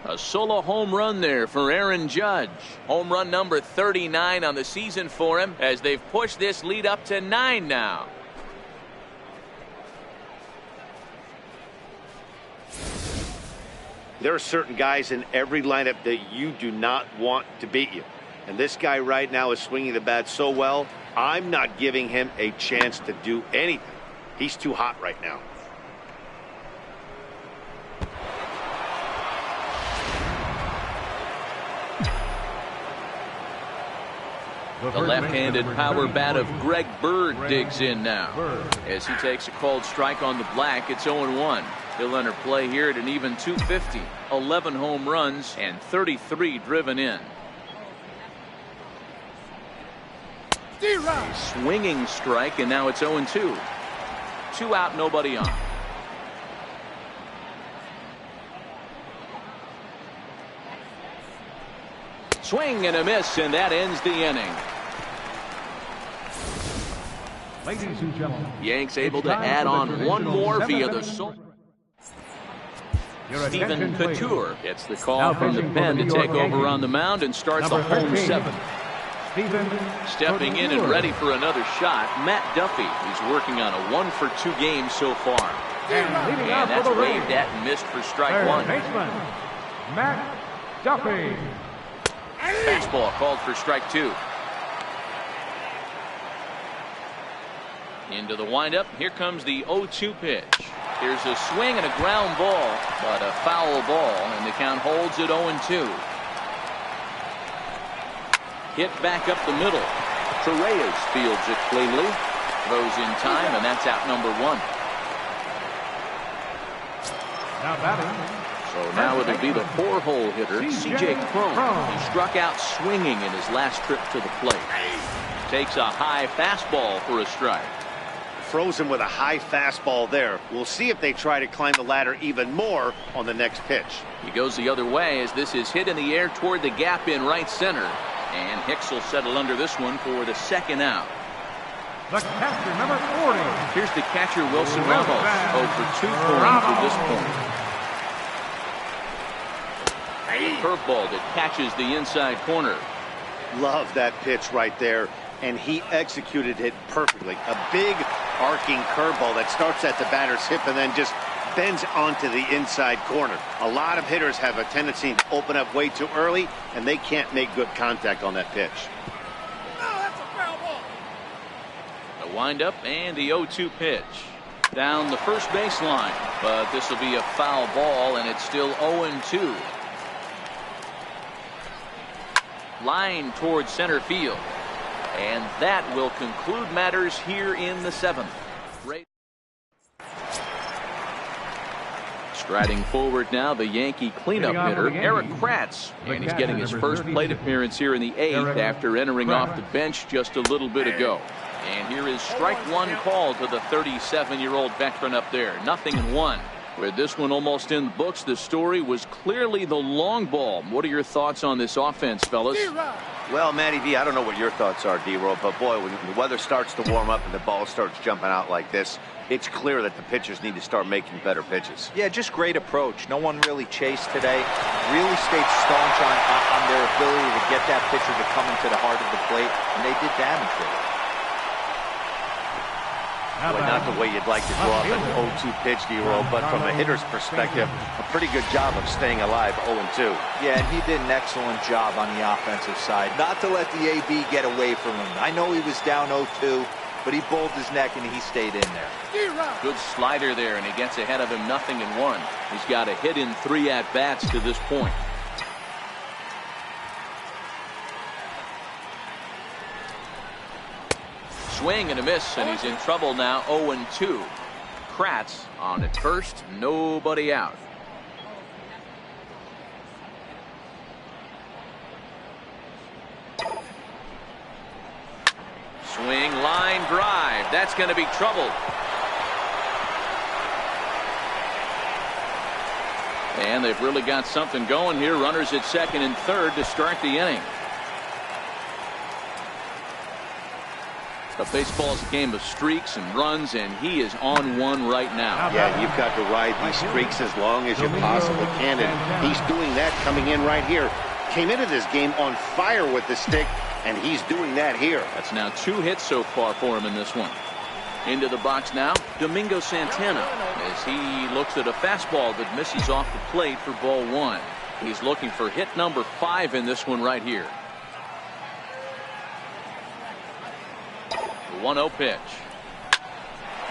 A solo home run there for Aaron Judge. Home run number 39 on the season for him as they've pushed this lead up to 9 now. There are certain guys in every lineup that you do not want to beat you. And this guy right now is swinging the bat so well, I'm not giving him a chance to do anything. He's too hot right now. The left-handed power bat of Greg Bird digs in now. As he takes a called strike on the black, it's 0-1. He'll enter play here at an even 250. 11 home runs and 33 driven in. A swinging strike, and now it's 0-2. 2 out, nobody on. Swing and a miss, and that ends the inning. Ladies and gentlemen, Yanks able to add on one more via the Stephen Couture gets the call from the pen to take over on the mound and starts the home 7th. Stepping in and ready for another shot, Matt Duffy. He's working on a 1-for-2 game so far. And that's waved at and missed for strike 1. Matt Duffy. Fastball called for strike 2. Into the windup. Here comes the 0-2 pitch. Here's a swing and a ground ball, but a foul ball, and the count holds at 0-2. Hit back up the middle. Torreyes fields it cleanly. Throws in time, and that's out number 1. Now batting. So now it'll be the 4-hole hitter, C.J. Cron. He struck out swinging in his last trip to the plate. Takes a high fastball for a strike. Frozen with a high fastball there. We'll see if they try to climb the ladder even more on the next pitch. He goes the other way as this is hit in the air toward the gap in right center. And Hicks will settle under this one for the 2nd out. The catcher, number 40. Here's the catcher, Wilson Ramos. 0-for-2 for him to this point. Curveball that catches the inside corner. Love that pitch right there, and he executed it perfectly. A big arcing curveball that starts at the batter's hip and then just bends onto the inside corner. A lot of hitters have a tendency to open up way too early, and they can't make good contact on that pitch. That's a foul ball. The windup and the 0-2 pitch. Down the first baseline, but this will be a foul ball, and it's still 0-2. Line towards center field. And that will conclude matters here in the 7th. Striding forward now, the Yankee cleanup hitter, Eric Kratz. And he's getting his first plate appearance here in the 8th after entering off the bench just a little bit ago. And here is strike 1 call to the 37-year-old veteran up there. 0-1. With this one almost in the books, the story was clearly the long ball. What are your thoughts on this offense, fellas? Well, Matty V, I don't know what your thoughts are, D-Roll, but boy, when the weather starts to warm up and the ball starts jumping out like this, it's clear that the pitchers need to start making better pitches. Yeah, just great approach. No one really chased today. Really stayed staunch on their ability to get that pitcher to come into the heart of the plate, and they did damage with it. Well, not the way you'd like to draw up an 0-2 pitch, D-Roll, but from a hitter's perspective, a pretty good job of staying alive 0-2. Yeah, and he did an excellent job on the offensive side. Not to let the AB get away from him. I know he was down 0-2, but he bowled his neck and he stayed in there. Good slider there, and he gets ahead of him 0-1. He's got a hit in 3 at-bats to this point. Swing and a miss, and he's in trouble now. 0-2. Kratz on at first, nobody out. Swing, line drive. That's going to be trouble. And they've really got something going here. Runners at second and third to start the inning. The baseball's a game of streaks and runs, and he is on one right now. Yeah, you've got to ride these streaks as long as you possibly can, and he's doing that coming in right here. Came into this game on fire with the stick, and he's doing that here. That's now 2 hits so far for him in this one. Into the box now, Domingo Santana, as he looks at a fastball that misses off the plate for ball 1. He's looking for hit number 5 in this one right here. The 1-0 pitch.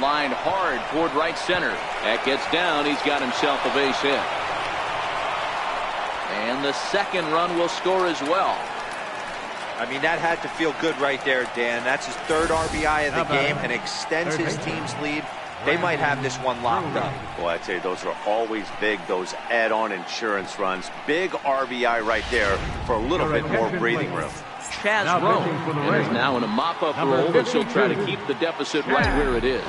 Lined hard toward right center. That gets down. He's got himself a base hit. And the second run will score as well. I mean, that had to feel good right there, Dan. That's his 3rd RBI of the game and extends his team's lead. They might have this one locked up. Well, I tell you, those are always big, those add-on insurance runs. Big RBI right there for a little bit more breathing room. Chaz Rowe is now in a mop-up role as he'll try to keep the deficit right where it is.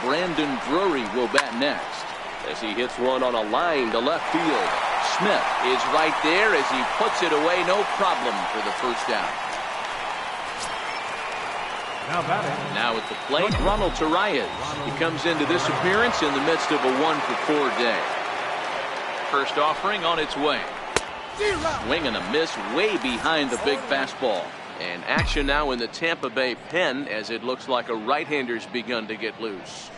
Brandon Drury will bat next as he hits one on a line to left field. Smith is right there as he puts it away. No problem for the first down. Now at the plate, Ronald Torreyes. He comes into this appearance in the midst of a 1-for-4 day. First offering on its way. Swing and a miss way behind the big fastball. And action now in the Tampa Bay pen as it looks like a right-hander's begun to get loose.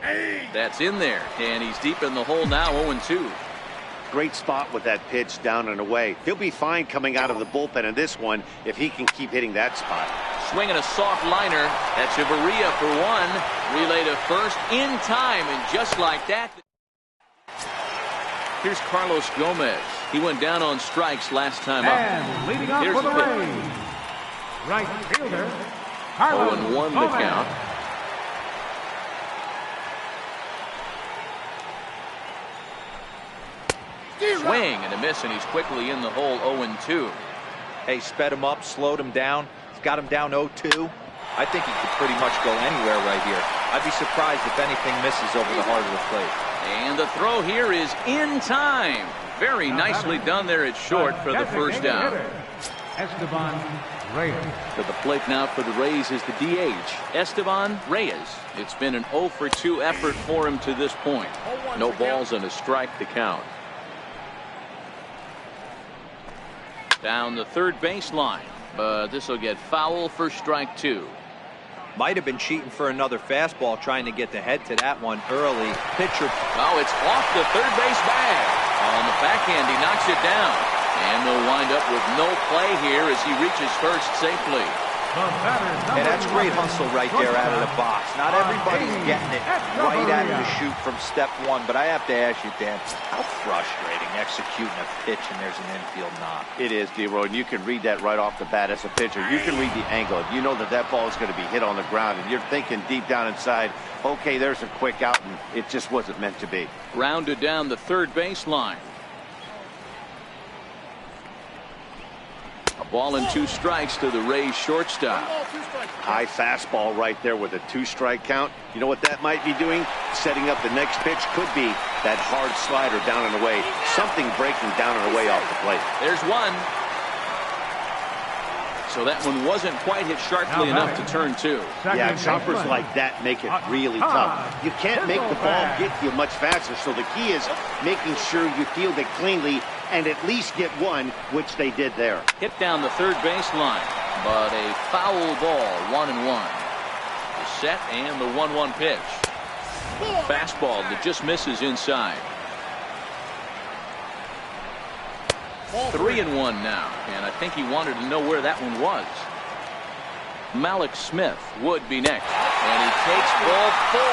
That's in there, and he's deep in the hole now, 0-2. Great spot with that pitch down and away. He'll be fine coming out of the bullpen in this one if he can keep hitting that spot. Swinging a soft liner. That's Echeverria for 1. Relay to first in time, and just like that. Here's Carlos Gomez. He went down on strikes last time up. And leading off Here's for the the pitch. Rays, right fielder, Carlos 0-1 the Gomez. count. Swing and a miss, and he's quickly in the hole, 0-2. Hey, sped him up, slowed him down. He's got him down 0-2. I think he could pretty much go anywhere right here. I'd be surprised if anything misses over the heart of the plate. And the throw here is in time. Very nicely done there at short for the first down. Esteban Reyes. To the plate now for the Rays is the DH, Esteban Reyes. It's been an 0-for-2 effort for him to this point. No balls and a strike to count. Down the third baseline, but this will get foul for strike 2. Might have been cheating for another fastball, trying to get the head to that one early. Pitcher. Oh, it's off the third base bag. On the backhand, he knocks it down. And they'll wind up with no play here as he reaches first safely. And that's great hustle right there out of the box. Not everybody's getting it right out of the chute from step 1, but I have to ask you, Dan, how frustrating executing a pitch and there's an infield knock. It is, D-Roy, and you can read that right off the bat as a pitcher. You can read the angle. You know that that ball is going to be hit on the ground, and you're thinking deep down inside, okay, there's a quick out, and it just wasn't meant to be. Grounded down the third baseline. A ball and 2 strikes to the Rays shortstop. High fastball right there with a 2-strike count. You know what that might be doing? Setting up the next pitch could be that hard slider down and away. Something breaking down and away off the plate. There's one. So that one wasn't quite hit sharply enough to turn 2. Yeah, choppers like that make it really tough. You can't make the ball get you much faster, so the key is making sure you field it cleanly and at least get one, which they did there. Hit down the third baseline, but a foul ball, 1-1. The set and the 1-1 pitch. Fastball that just misses inside. 3-1 now, and I think he wanted to know where that one was. Malik Smith would be next, and he takes ball 4.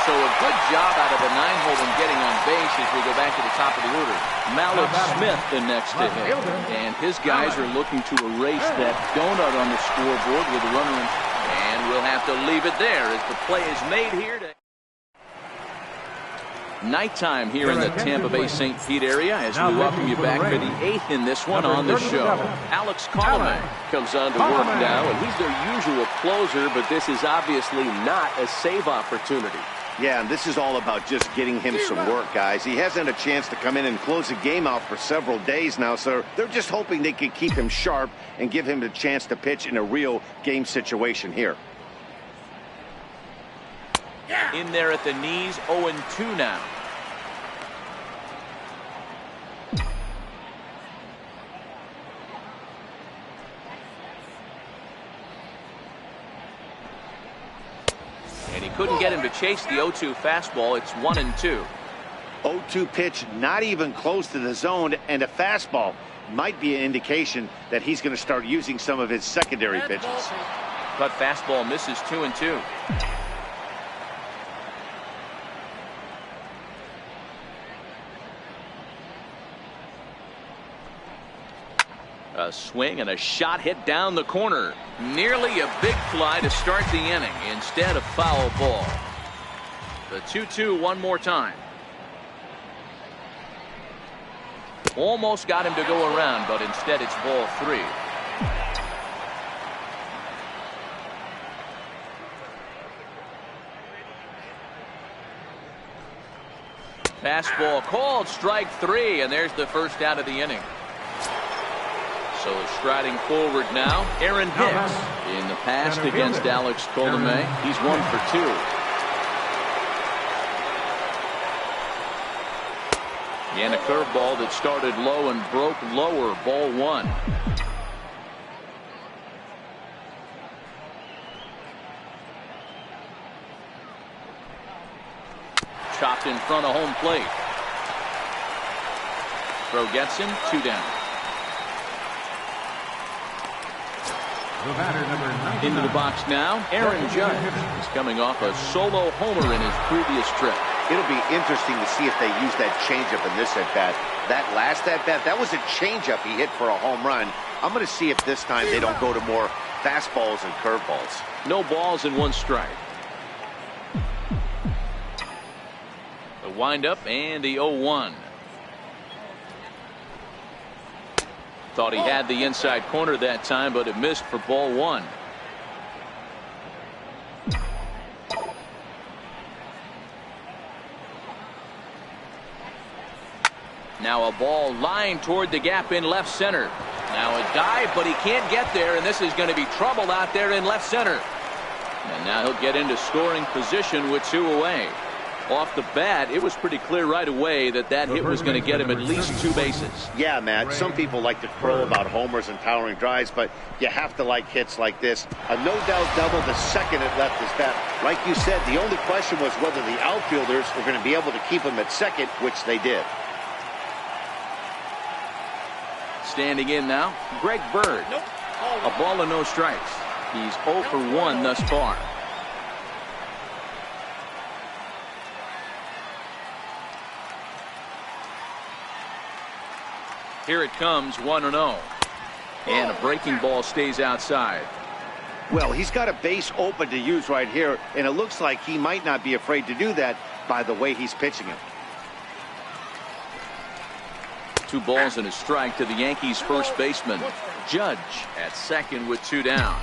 So a good job out of the 9-hole in getting on base as we go back to the top of the order. Malik Smith the next to hit, and his guys are looking to erase that donut on the scoreboard with a runner in, and we'll have to leave it there as the play is made here. Nighttime here in the Tampa Bay St. Pete area as we welcome you back for the 8th in this one on the show. Alex Colomé comes on to work now, and he's their usual closer, but this is obviously not a save opportunity. Yeah, and this is all about just getting him some work, guys. He hasn't had a chance to come in and close the game out for several days now, so they're just hoping they can keep him sharp and give him the chance to pitch in a real game situation here. In there at the knees, 0-2 now. And he couldn't get him to chase the 0-2 fastball. It's 1-2. 0-2 pitch, not even close to the zone, and a fastball might be an indication that he's going to start using some of his secondary pitches. Cut fastball misses 2-2. A swing and a shot hit down the corner. Nearly a big fly to start the inning. Instead, a foul ball. The 2-2 one more time. Almost got him to go around, but instead it's ball 3. Fastball called, strike 3, and there's the first out of the inning. So striding forward now, Aaron Hicks. In the past against Alex Colomé, he's 1 for 2. And a curveball that started low and broke lower, ball 1. Chopped in front of home plate. Throw gets him, 2 down. Into the box now, Aaron Judge is coming off a solo homer in his previous trip. It'll be interesting to see if they use that changeup in this at-bat. That last at-bat, that was a changeup he hit for a home run. I'm going to see if this time they don't go to more fastballs and curveballs. No balls and 1 strike. The windup and the 0-1. Thought he had the inside corner that time, but it missed for ball 1. Now a ball lined toward the gap in left center. Now a dive, but he can't get there, and this is going to be trouble out there in left center. And now he'll get into scoring position with 2 away. Off the bat, it was pretty clear right away that that hit was going to get him at least 2 bases. Yeah, Matt, some people like to crow about homers and towering drives, but you have to like hits like this. A no-doubt double the second it left his bat. Like you said, the only question was whether the outfielders were going to be able to keep him at second, which they did. Standing in now, Greg Bird. A ball and no strikes. He's 0 for 1 thus far. Here it comes, 1-0. And a breaking ball stays outside. Well, he's got a base open to use right here, and it looks like he might not be afraid to do that by the way he's pitching him. 2 balls and a strike to the Yankees first baseman. Judge at second with 2 down.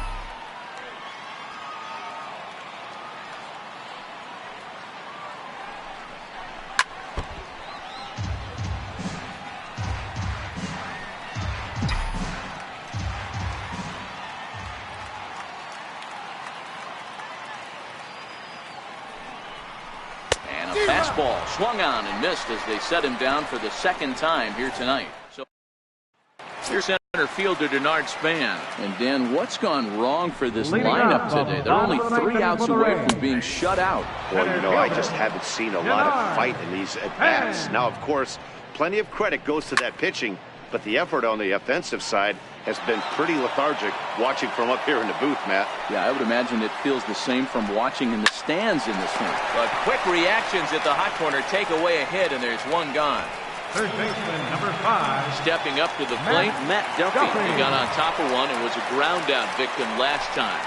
Fastball swung on and missed as they set him down for the 2nd time here tonight. So here's center fielder Denard Span. And Dan, what's gone wrong for this lineup today? They're only 3 outs away from being shut out. Well, you know, I just haven't seen a lot of fight in these at-bats. Now, of course, plenty of credit goes to that pitching, but the effort on the offensive side has been pretty lethargic watching from up here in the booth, Matt. Yeah, I would imagine it feels the same from watching in the stands in this one. But quick reactions at the hot corner take away a hit, and there's 1 gone. Third baseman, number 5. Stepping up to the plate, Matt Duffy. He got on top of one and was a ground out victim last time.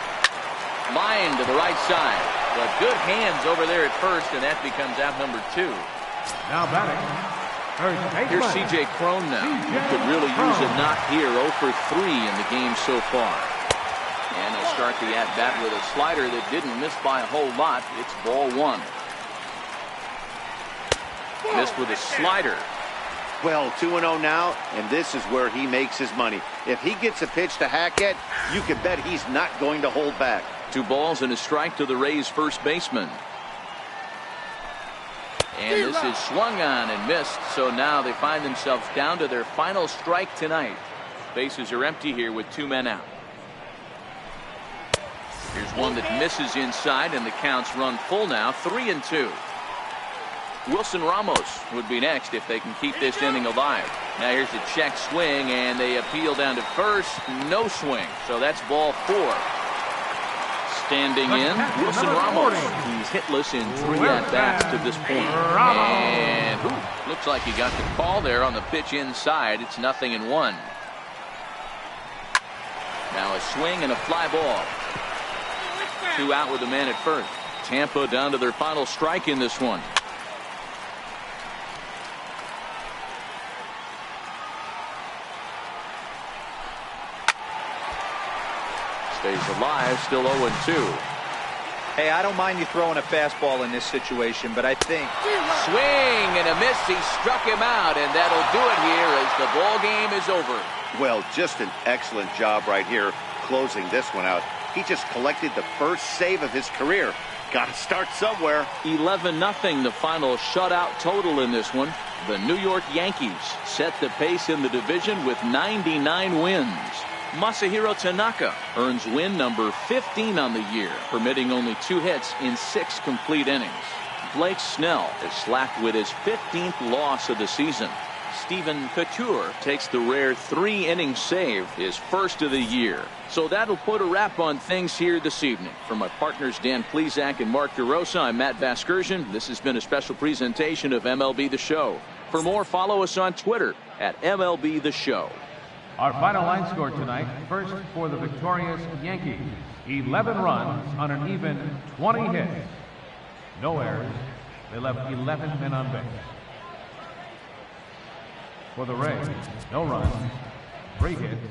Line to the right side. But good hands over there at first, and that becomes out number 2. Now batting. Here's C.J. Cron now. He could really use a knock here. 0 for 3 in the game so far. And he'll start the at-bat with a slider that didn't miss by a whole lot. It's ball 1. Missed with a slider. Well, 2-0 now, and this is where he makes his money. If he gets a pitch to hack at, you can bet he's not going to hold back. 2 balls and a strike to the Rays first baseman. And this is swung on and missed, so now they find themselves down to their final strike tonight. Bases are empty here with 2 men out. Here's one that misses inside, and the counts run full now, 3-2. Wilson Ramos would be next if they can keep this inning alive. Now here's the check swing, and they appeal down to first. No swing, so that's ball 4. Standing in, Wilson Ramos. He's hitless in 3 at-bats to this point. And looks like he got the call there on the pitch inside. It's 0-1. Now a swing and a fly ball. 2 out with a man at first. Tampa down to their final strike in this one. Stays alive, still 0-2. Hey, I don't mind you throwing a fastball in this situation, but I think... Swing and a miss. He struck him out, and that'll do it here as the ball game is over. Well, just an excellent job right here closing this one out. He just collected the first save of his career. Got to start somewhere. 11-0 the final shutout total in this one. The New York Yankees set the pace in the division with 99 wins. Masahiro Tanaka earns win number 15 on the year, permitting only 2 hits in 6 complete innings. Blake Snell is slapped with his 15th loss of the season. Steven Couture takes the rare 3-inning save, his first of the year. So that'll put a wrap on things here this evening. For my partners Dan Plesac and Mark DeRosa, I'm Matt Vasgersian. This has been a special presentation of MLB The Show. For more, follow us on Twitter at MLB The Show. Our final line score tonight, first for the victorious Yankees, 11 runs on an even 20 hits. No errors. They left 11 men on base. For the Rays, no runs, 3 hits,